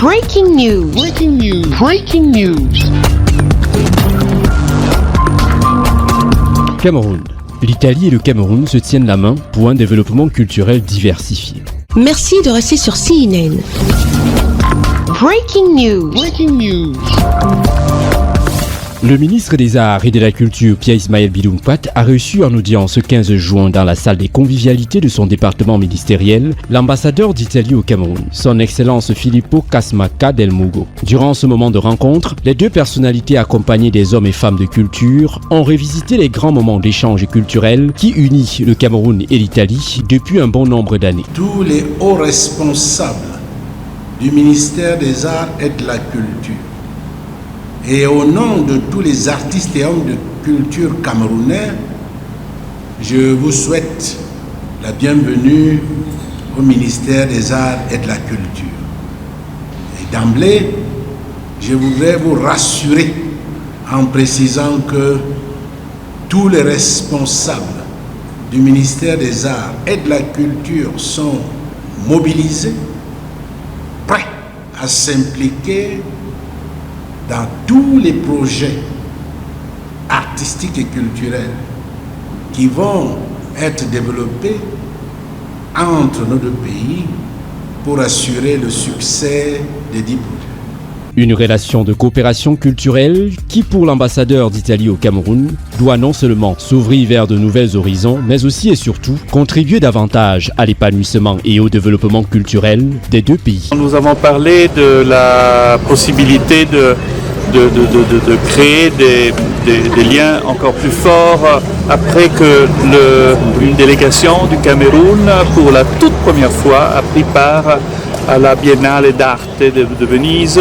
Breaking news. Breaking news. Breaking news. Cameroun. L'Italie et le Cameroun se tiennent la main pour un développement culturel diversifié. Merci de rester sur CNN. Breaking news. Breaking news. Le ministre des Arts et de la Culture, Pierre Ismaël Bidoumpat, a reçu en audience ce 15 juin dans la salle des convivialités de son département ministériel l'ambassadeur d'Italie au Cameroun, son Excellence Filippo Casmaca del Mugo. Durant ce moment de rencontre, les deux personnalités accompagnées des hommes et femmes de culture ont revisité les grands moments d'échange culturel qui unissent le Cameroun et l'Italie depuis un bon nombre d'années. Tous les hauts responsables du ministère des Arts et de la Culture, et au nom de tous les artistes et hommes de culture camerounais, je vous souhaite la bienvenue au ministère des Arts et de la Culture. Et d'emblée, je voudrais vous rassurer en précisant que tous les responsables du ministère des Arts et de la Culture sont mobilisés, prêts à s'impliquer dans tous les projets artistiques et culturels qui vont être développés entre nos deux pays pour assurer le succès des 10 projets. Une relation de coopération culturelle qui, pour l'ambassadeur d'Italie au Cameroun, doit non seulement s'ouvrir vers de nouveaux horizons, mais aussi et surtout contribuer davantage à l'épanouissement et au développement culturel des deux pays. Nous avons parlé de la possibilité de créer des liens encore plus forts après que une délégation du Cameroun, pour la toute première fois, a pris part à la Biennale d'Arte de Venise.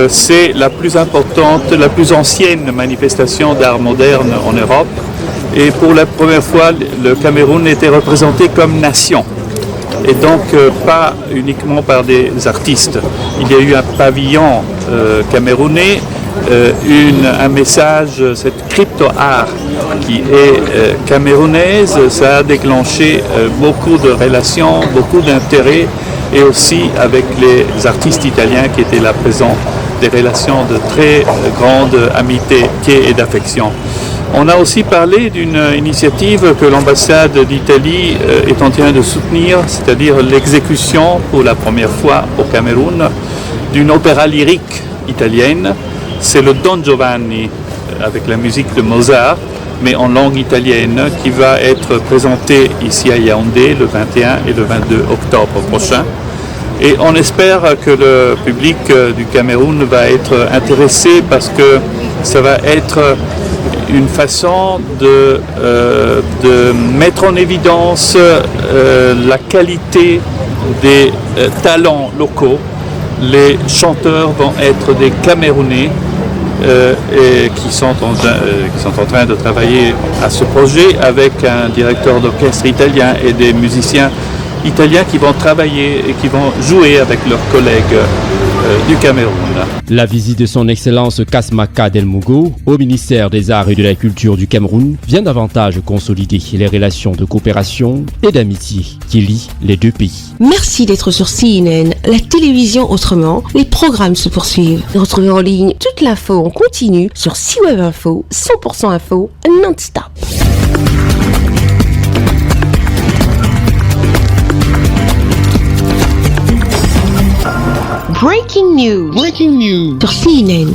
C'est la plus importante, la plus ancienne manifestation d'art moderne en Europe. Et pour la première fois, le Cameroun était représenté comme nation. Et donc pas uniquement par des artistes. Il y a eu un pavillon camerounais, un message, cette crypto-art qui est camerounaise, ça a déclenché beaucoup de relations, beaucoup d'intérêt, et aussi avec les artistes italiens qui étaient là présents, des relations de très grande amitié et d'affection. On a aussi parlé d'une initiative que l'ambassade d'Italie est en train de soutenir, c'est-à-dire l'exécution pour la première fois au Cameroun d'une opéra lyrique italienne. C'est le Don Giovanni avec la musique de Mozart, mais en langue italienne, qui va être présenté ici à Yaoundé le 21 et le 22 octobre prochain. Et on espère que le public du Cameroun va être intéressé parce que ça va être une façon de mettre en évidence la qualité des talents locaux. Les chanteurs vont être des Camerounais et qui sont en train de travailler à ce projet avec un directeur d'orchestre italien et des musiciens italiens qui vont travailler et qui vont jouer avec leurs collègues du Cameroun. La visite de son Excellence Casmaca del Mugo au ministère des Arts et de la Culture du Cameroun vient davantage consolider les relations de coopération et d'amitié qui lient les deux pays. Merci d'être sur CNN, la télévision autrement. Les programmes se poursuivent. Retrouvez en ligne toute l'info en continu sur C-Web Info, 100% info, non-stop. Breaking news. Breaking news. Sur CNN.